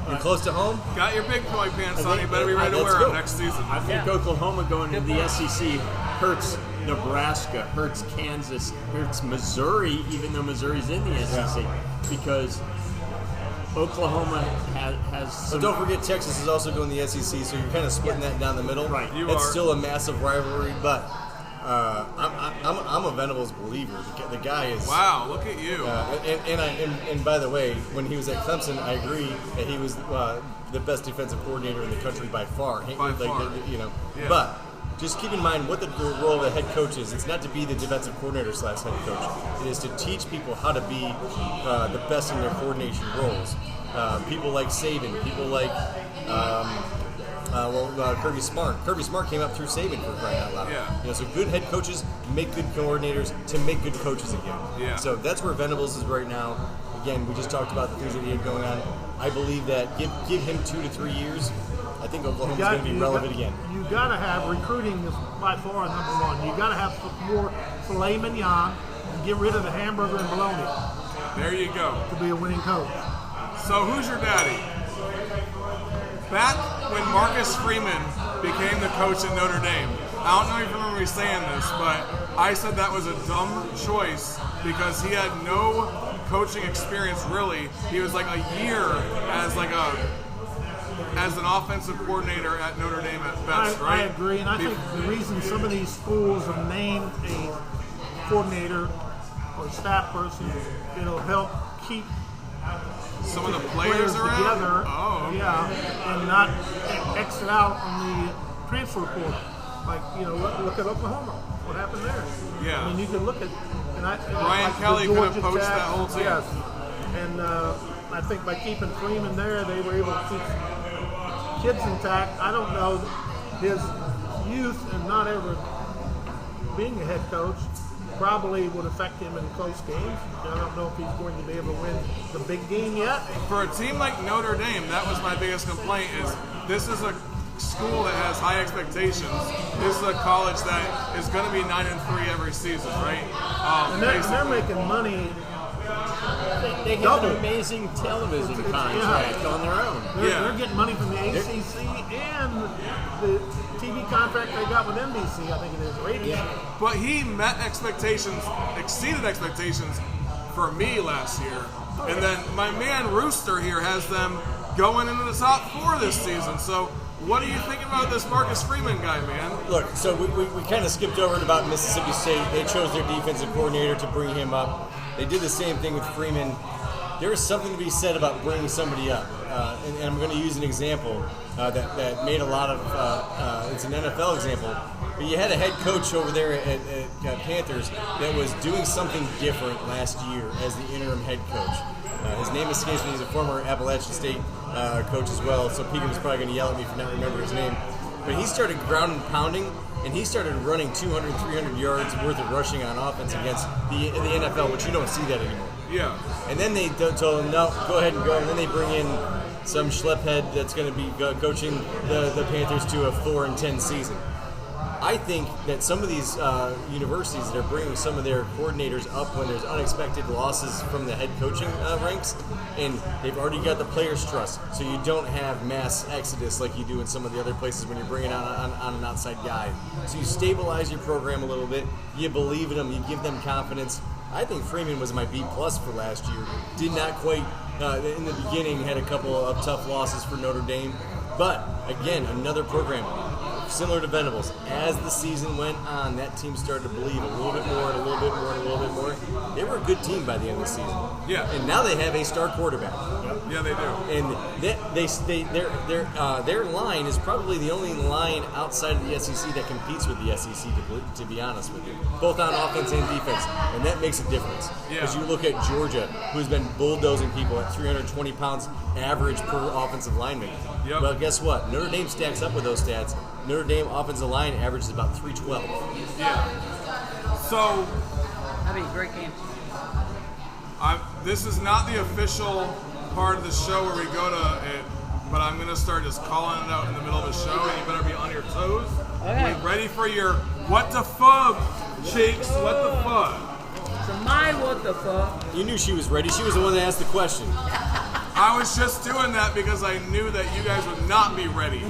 You're close to home. Got your big boy pants on. You better be ready to wear them next season. I think Oklahoma going to the SEC hurts Nebraska, hurts Kansas, hurts Missouri, even though Missouri's in the SEC, because Oklahoma has some... But don't forget, Texas is also going to the SEC, so you're kind of splitting that down the middle. Right. It's still a massive rivalry, but I'm a Venables believer. The guy is... Wow, look at you. And by the way, when he was at Clemson, I agree that he was the best defensive coordinator in the country by far. By far. Yeah. But just keep in mind what the role of the head coach is. It's not to be the defensive coordinator / head coach. It is to teach people how to be the best in their coordination roles. People like Saban, people like Kirby Smart. Kirby Smart came up through Saban for crying out loud. Yeah. So good head coaches make good coordinators to make good coaches again. Yeah. So that's where Venables is right now. Again, we just talked about the things that he had going on. I believe that give him 2 to 3 years. I think Oklahoma's going to be relevant again. You got to have recruiting is by far number one. You got to have some more filet mignon and get rid of the hamburger and bologna. There you go. To be a winning coach. So who's your daddy? Back when Marcus Freeman became the coach at Notre Dame, I don't know if you remember me saying this, but I said that was a dumb choice because he had no coaching experience really. He was like a year as an offensive coordinator at Notre Dame at best, right? I agree, and I think the reason some of these schools have named a coordinator or staff person, it'll help keep some of the players around together, okay. And not exit out on the transfer portal. Like, look at Oklahoma. What happened there? Yeah. I mean, you can look at Ryan Kelly could have poached that whole team. Yes, and I think by keeping Freeman there, they were able to keep kids intact. I don't know his youth and not ever being a head coach probably would affect him in close games. I don't know if he's going to be able to win the big game yet. For a team like Notre Dame, that was my biggest complaint is this is a school that has high expectations. This is a college that is going to be 9-3 every season, right? And they're making money. They have an amazing television contract on their own. They're getting money from the ACC and the TV contract they got with NBC, I think it is, ratings. Yeah. But he met expectations, exceeded expectations for me last year. And then my man Rooster here has them going into the top 4 this season. So what are you thinking about this Marcus Freeman guy, man? Look, so we kind of skipped over it about Mississippi State. They chose their defensive coordinator to bring him up. They did the same thing with Freeman. There is something to be said about bringing somebody up. and I'm going to use an example that made a lot of, it's an NFL example, but you had a head coach over there at Panthers that was doing something different last year as the interim head coach. His name escapes me. He's a former Appalachian State coach as well, so Pegan's probably going to yell at me for not remembering his name. But he started ground and pounding, and he started running 200, 300 yards worth of rushing on offense against the NFL, which you don't see that anymore. Yeah. And then they told him, no, go ahead and go. And then they bring in some schlepphead that's going to be coaching the Panthers to a 4-10 season. I think that some of these universities that are bringing some of their coordinators up when there's unexpected losses from the head coaching ranks, and they've already got the players' trust, so you don't have mass exodus like you do in some of the other places when you're bringing on an outside guy. So you stabilize your program a little bit, you believe in them, you give them confidence. I think Freeman was my B+ for last year. Did not quite, in the beginning, had a couple of tough losses for Notre Dame. But, again, another program, similar to Venables. As the season went on, that team started to believe a little bit more and a little bit more and a little bit more. They were a good team by the end of the season. Yeah. And now they have a star quarterback. Yeah, they do. And their line is probably the only line outside of the SEC that competes with the SEC, to be honest with you, both on offense and defense, and that makes a difference. Because you look at Georgia, who's been bulldozing people at 320 pounds average per offensive lineman. Yep. Well, guess what? Notre Dame stacks up with those stats. Notre Dame offensive line averages about 312. Yeah. So, That'd be a great game. this is not the official part of the show where we go to it, but I'm going to start just calling it out in the middle of the show, and you better be on your toes. Okay. Be ready for your what the fuck, cheeks, what the fuck. So my what the fuck. You knew she was ready. She was the one that asked the question. I was just doing that because I knew that you guys would not be ready.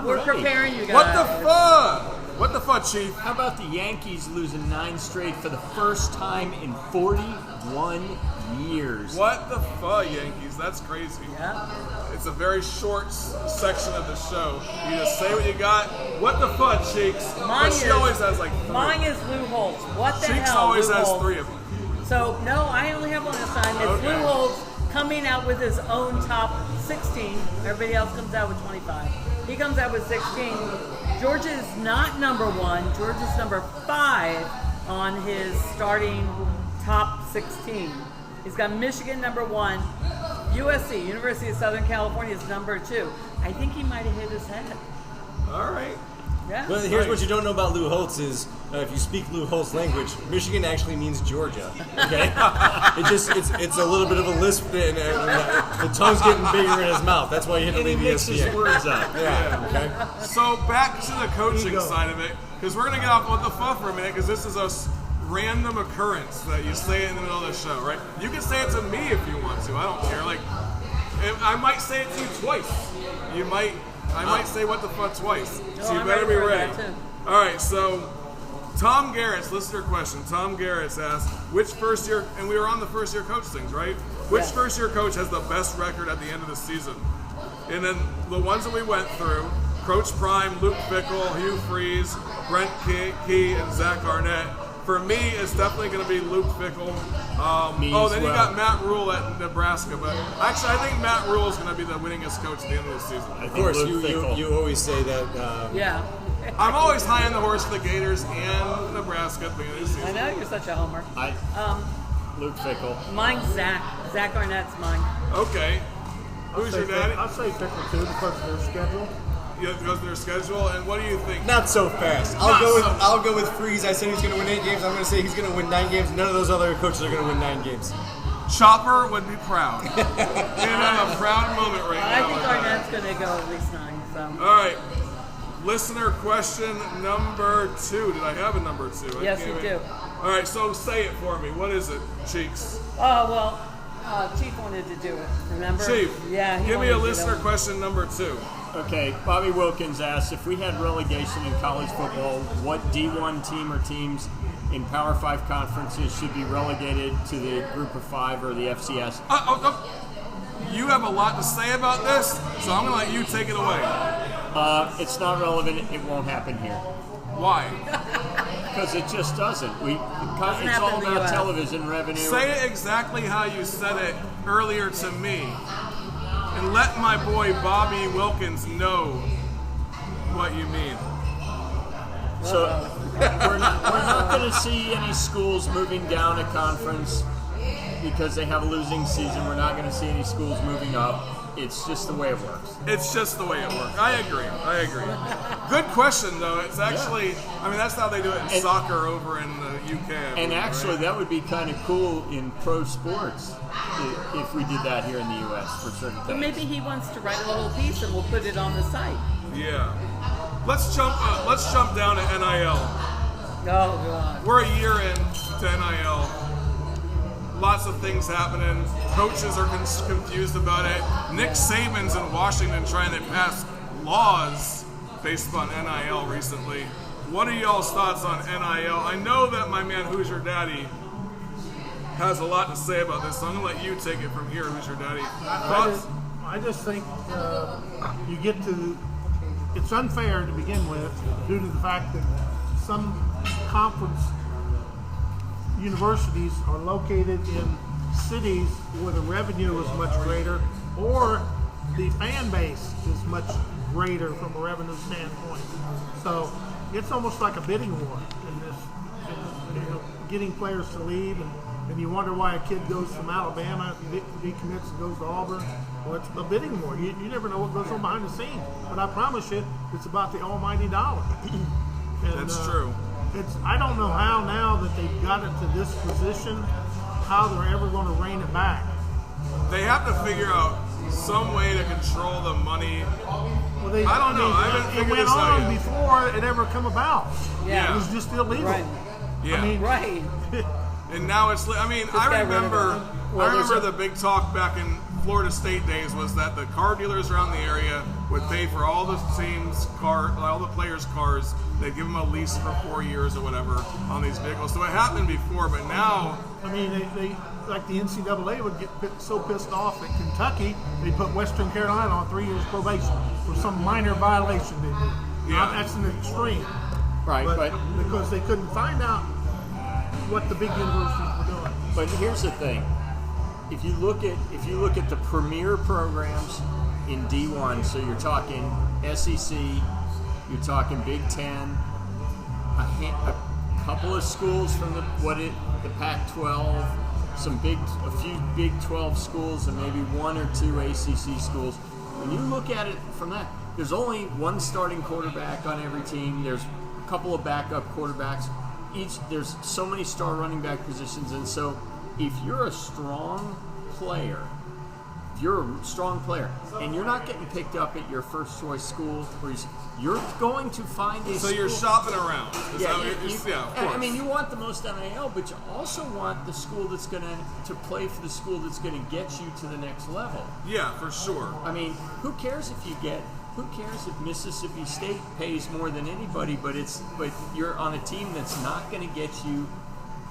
We're ready. preparing you guys. What the fuck? What the fuck, Chief? How about the Yankees losing 9 straight for the first time in 41 years? What the fuck, Yankees? That's crazy. Yeah. It's a very short section of the show. You just say what you got. What the fuck, Cheeks? But she always has like 3. Mine is Lou Holtz. What the Cheeks hell? always Lou has Holtz. 3 of them. So, no, I only have one this time. It's Okay. Lou Holtz coming out with his own top 16. Everybody else comes out with 25. He comes out with 16. Georgia is not number 1. Georgia's number 5 on his starting top 16. He's got Michigan number 1. USC, University of Southern California, is number 2. I think he might have hit his head. All right. Yeah. Well, here's what you don't know about Lou Holtz is if you speak Lou Holtz language, Michigan actually means Georgia. Okay, it's a little bit of a lisp, and the tongue's getting bigger in his mouth. That's why you hit the And he mixes ESPN. words up. Yeah. Okay. So back to the coaching side of it, because we're gonna get off what the fuck for a minute, because this is a random occurrence that you say in the middle of the show, right? You can say it to me if you want to. I don't care. Like, I might say it to you twice. I might say what the fuck twice. So you I'm better be ready for ready. that, too. All right. So Tom Garrett's listener question. Tom Garrett's asked, which first year, and we were on the first year coach things, right? Which first year coach has the best record at the end of the season? And then the ones that we went through: Coach Prime, Luke Fickell, Hugh Freeze, Brent Key, and Zach Arnett. For me, it's definitely going to be Luke Fickell. Then you got Matt Rhule at Nebraska. But actually, I think Matt Rhule is going to be the winningest coach at the end of the season. Of course, you always say that. Yeah. I'm always high on the horse for the Gators and Nebraska at the beginning of the season. I know you're such a homer. Luke Fickell. Mine's Zach. Zach Arnett's mine. Okay. Who's your daddy? I'll say Fickell too because of their schedule. Yeah, because of their schedule. And what do you think? Not so fast. I'll go with Freeze. I said he's going to win 8 games. I'm going to say he's going to win 9 games. None of those other coaches are going to win 9 games. Chopper would be proud. And I'm a proud moment right now. I think Arnett's going to go at least 9. So. All right. Listener question number 2. Did I have a number 2? Yes, you do. All right, so say it for me. What is it, Cheeks? Chief wanted to do it. Remember? Chief. Yeah. Give me a listener question number 2. Okay, Bobby Wilkins asked, if we had relegation in college football, what D1 team or teams in Power 5 conferences should be relegated to the Group of 5 or the FCS? You have a lot to say about this, so I'm going to let you take it away. It's not relevant. It won't happen here. Why? Because it just doesn't. It's all about television revenue. Say it exactly how you said it earlier to me. and let my boy Bobby Wilkins know what you mean. So we're not going to see any schools moving down a conference because they have a losing season. We're not going to see any schools moving up. It's just the way it works. It's just the way it works. I agree. Good question, though. It's actually, I mean, that's how they do it in soccer over in the UK. And actually, that would be kind of cool in pro sports if we did that here in the U.S. for certain things. But maybe he wants to write a little piece and we'll put it on the site. Yeah. Let's jump down to NIL. Oh, God. We're a year in to NIL. Lots of things happening. Coaches are confused about it. Nick Saban's in Washington trying to pass laws based upon NIL recently. What are y'all's thoughts on NIL? I know that my man Who's Your Daddy has a lot to say about this, so I'm going to let you take it from here, Who's Your Daddy. I just think you get to... It's unfair to begin with due to the fact that some conference universities are located in cities where the revenue is much greater or the fan base is much greater from a revenue standpoint. So it's almost like a bidding war in this, getting players to leave, and you wonder why a kid goes from Alabama, decommits and goes to Auburn. Well, it's a bidding war. You never know what goes on behind the scenes. But I promise you, it's about the almighty dollar. And, that's true. I don't know how now that they've got it to this position, how they're ever going to rein it back. They have to figure out some way to control the money. Well, I don't know. I haven't figured this out yet. Before it ever come about. Yeah. It was just illegal. Right. Yeah. I mean, Right. And now it's. I mean, I remember the big talk back in Florida State days was that the car dealers around the area would pay for all the teams' all the players' cars. They'd give them a lease for 4 years or whatever on these vehicles. So it happened before, but now. I mean, they like the NCAA would get so pissed off at Kentucky, they put Western Carolina on 3 years probation for some minor violation they did. Yeah. That's an extreme. Right, but because they couldn't find out what the big universities were doing. But here's the thing: if you look at the premier programs in D1, so you're talking SEC, you're talking Big Ten, a couple of schools from the Pac-12, a few Big 12 schools, and maybe one or two ACC schools. When you look at it from that, there's only one starting quarterback on every team. There's a couple of backup quarterbacks. There's so many star running back positions, and so if you're a strong player, and you're not getting picked up at your first choice school, you're going to find a So school. you're shopping around. Of course. I mean, you want the most NIL, but you also want the school that's going to play for the school that's going to get you to the next level. Yeah, for sure. I mean, who cares if Mississippi State pays more than anybody, but you're on a team that's not going to get you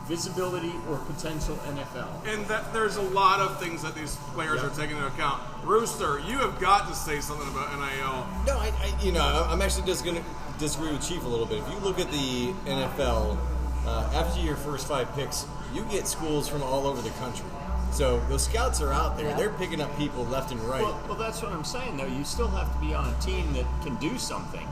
visibility or potential NFL. And there's a lot of things that these players are taking into account. Rooster, you have got to say something about NIL. No, I'm actually just going to disagree with Chief a little bit. If you look at the NFL, after your first 5 picks, you get schools from all over the country. So those scouts are out there. Yeah. They're picking up people left and right. Well, that's what I'm saying, though. You still have to be on a team that can do something.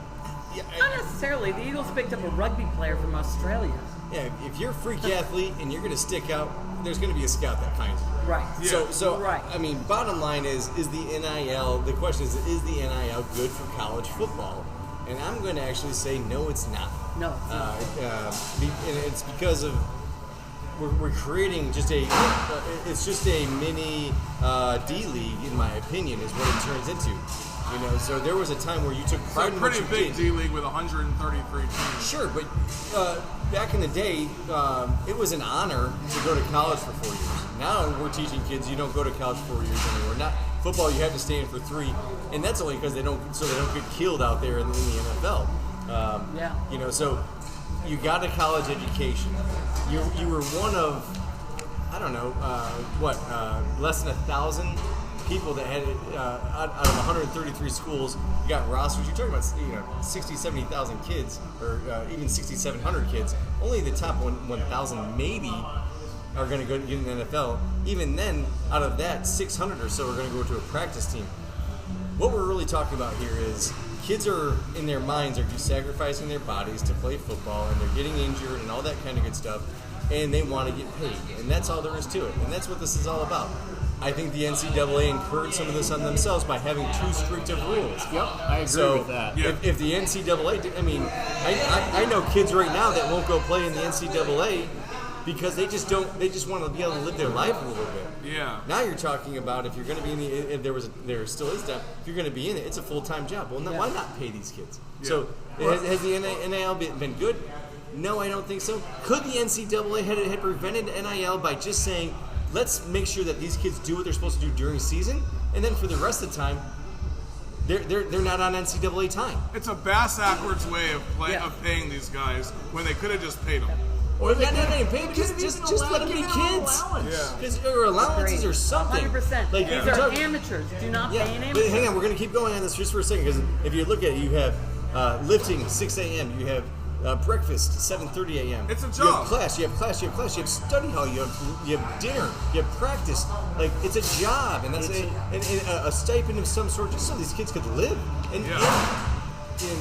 Yeah, not necessarily. The Eagles picked up a rugby player from Australia. Yeah, if you're a freak athlete and you're going to stick out, there's going to be a scout that finds you. Right. Yeah. So right. I mean, bottom line is the NIL, the question is the NIL good for college football? And I'm going to actually say no, it's not. No. And it's because of we're creating just it's just a mini D-League, in my opinion, is what it turns into. So there was a time where you took pride in what you did. It's a pretty big D-League with 133 teams. Sure, but back in the day, it was an honor to go to college for 4 years. Now we're teaching kids you don't go to college for 4 years anymore. Not football, you have to stay in for 3, and that's only because they don't get killed out there in the NFL. So you got a college education. You were one of, I don't know, less than 1,000 people that had out of 133 schools. You got rosters. You're talking about 60, 70,000 kids, or even 6,700 kids. Only the top 1,000 maybe are going to go get in the NFL. Even then, out of that, 600 or so are going to go to a practice team. what we're really talking about here is kids are, in their minds, are just sacrificing their bodies to play football, and they're getting injured and all that kind of good stuff, and they want to get paid. And that's all there is to it. And that's what this is all about. I think the NCAA encouraged some of this on themselves by having too strict of rules. Yep, I agree with that. If the NCAA, I know kids right now that won't go play in the NCAA because they just want to be able to live their life a little bit. Yeah. Now you're talking about if you're going to be in the, if there still is that, if you're going to be in it, it's a full-time job. Well, why not pay these kids? Yeah. So has the NIL been good? No, I don't think so. Could the NCAA had prevented NIL by just saying, let's make sure that these kids do what they're supposed to do during season, and then for the rest of the time, they're not on NCAA time. It's a bass-backwards way of paying these guys when they could have just paid them. Or not even paid, just let them be kids. Or allowances or something. 100%. Like, these are amateurs. Do not pay an amateur. But hang on, we're going to keep going on this just for a second, because if you look at it, you have lifting 6 a.m., you have breakfast 7:30 a.m. It's a job. You have class, you have study hall, you have dinner, you have practice. Like, it's a job, and that's a stipend of some sort, just so these kids could live. And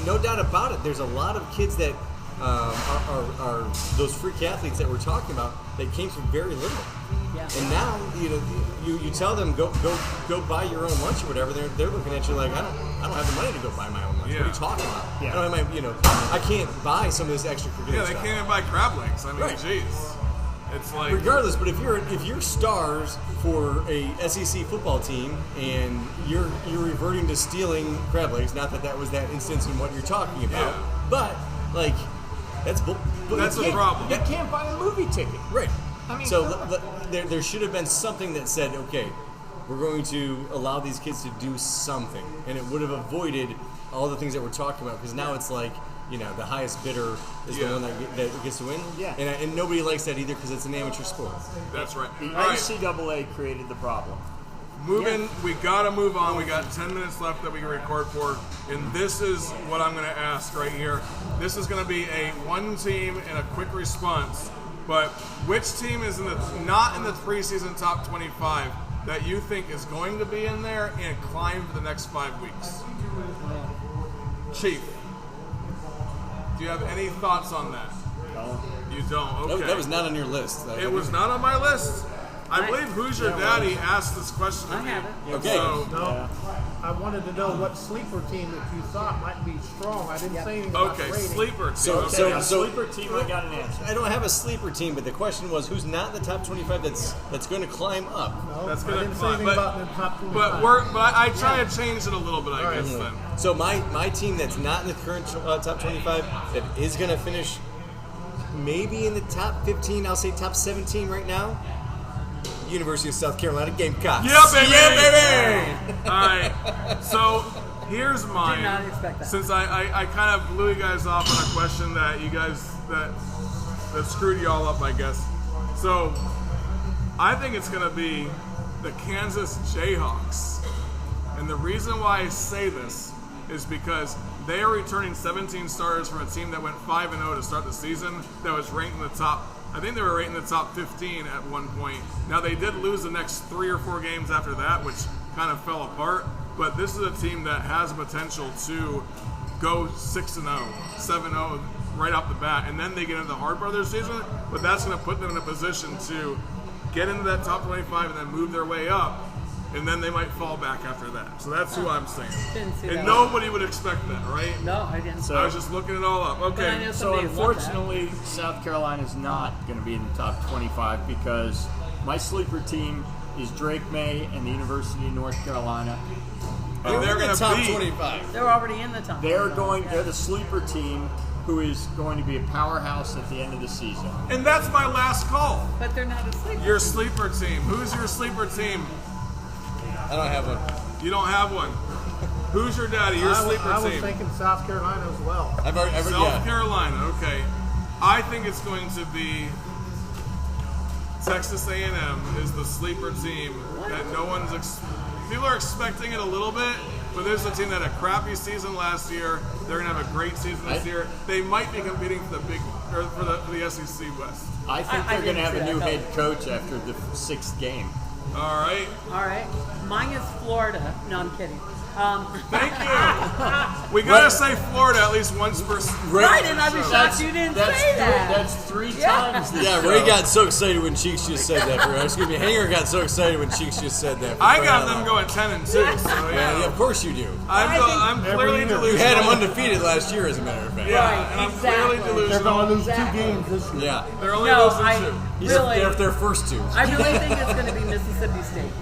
no doubt about it, there's a lot of kids that are those freak athletes that we're talking about that came from very little. Yeah. And now you tell them go buy your own lunch or whatever. They're looking at you like, I don't have the money to go buy my own lunch. Yeah. What are you talking about? Yeah. I don't have I can't buy some of this extracurricular stuff. They can't even buy crab legs. I mean, jeez. It's like, regardless, but if you're stars for a SEC football team and you're reverting to stealing crab legs, not that was that instance in what you're talking about, but like that's a problem. You can't buy a movie ticket, right? I mean, so there should have been something that said, okay, we're going to allow these kids to do something, and it would have avoided all the things that we're talking about. Because now it's like, the highest bidder is the one that gets to win. Yeah. And nobody likes that either because it's an amateur sport. That's right. The NCAA created the problem. We gotta move on. We got 10 minutes left that we can record for, and this is what I'm gonna ask right here. This is gonna be a one team and a quick response. But which team is not in the preseason top 25 that you think is going to be in there and climb for the next 5 weeks? Chief, do you have any thoughts on that? No. You don't? Okay. That was not on your list. It was not on my list? I believe Who's Your Daddy asked this question to me. I have it. Okay. So, I wanted to know what sleeper team that you thought might be strong. I didn't say anything about the rating. Sleeper team. So sleeper team, I got an answer. I don't have a sleeper team, but the question was, who's not in the top 25 that's going to climb up? No, that's I didn't say anything about the top 25. But I try to change it a little bit, I guess, then. So my team that's not in the current top 25 that is going to finish maybe in the top 15, I'll say top 17 right now, University of South Carolina Gamecocks. Yeah, baby! All right. So here's mine. Did not expect that. Since I kind of blew you guys off on a question that you guys that screwed you all up, I guess. So I think it's going to be the Kansas Jayhawks. And the reason why I say this is because they are returning 17 starters from a team that went 5-0 to start the season that was ranked in the top. I think they were right in the top 15 at one point. Now, they did lose the next 3 or 4 games after that, which kind of fell apart. But this is a team that has potential to go 6-0, 7-0 right off the bat. And then they get into the hard part of their season. But that's going to put them in a position to get into that top 25 and then move their way up. And then they might fall back after that. So that's who I'm saying. And nobody would expect that, right? No, I didn't. So I was just looking it all up. Okay. So unfortunately, South Carolina is not going to be in the top 25 because my sleeper team is Drake May and the University of North Carolina. And they're going to top 25. They're already in the top. They're the sleeper team who is going to be a powerhouse at the end of the season. And that's my last call. But they're not a sleeper. Your sleeper team. Who's your sleeper team? I don't have one. You don't have one. Who's your daddy? Your sleeper team. I was thinking South Carolina as well. South Carolina, okay. I think it's going to be Texas A&M is the sleeper team that no one's people are expecting it a little bit, but there's a team that had a crappy season last year. They're going to have a great season this year. They might be competing for the SEC West. I think they're going to have a new head coach after the 6th game. All right. Mine is Florida. No, I'm kidding. Thank you. We gotta say Florida at least once per. Right, and I was shocked you didn't say that. That's three times. Yeah, Ray got so excited when Cheeks just said that. Excuse me, Hanger got so excited when Cheeks just said that. I got them going 10-2. So yeah, of course you do. I'm clearly delusional. You had them undefeated last year, as a matter of fact. Yeah, and I'm clearly delusional. They're going to lose 2 games this year. Yeah, they're only losing 2. They're their first 2. I really think it's going to be Mississippi State.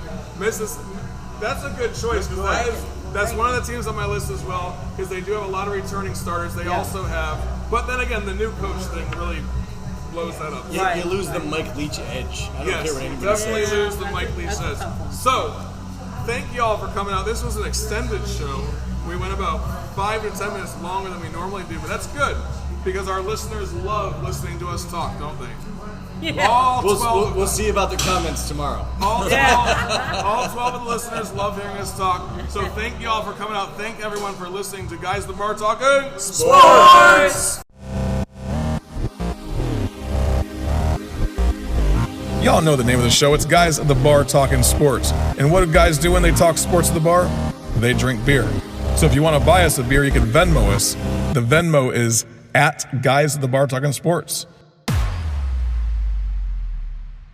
That's a good choice because that's one of the teams on my list as well because they do have a lot of returning starters. They also have, but then again, the new coach thing really blows that up. You lose the Mike Leach edge. I don't care what anybody definitely says. lose the Mike Leach edge. So, thank you all for coming out. This was an extended show. We went about 5 to 10 minutes longer than we normally do, but that's good because our listeners love listening to us talk, don't they? Yeah. All 12 we'll see about the comments tomorrow. All 12 of the listeners love hearing us talk. So thank you all for coming out. Thank everyone for listening to Guys at the Bar Talking Sports. Y'all know the name of the show. It's Guys at the Bar Talking Sports. And what do guys do when they talk sports at the bar? They drink beer. So if you want to buy us a beer, you can Venmo us. The Venmo is at Guys at the Bar Talking Sports.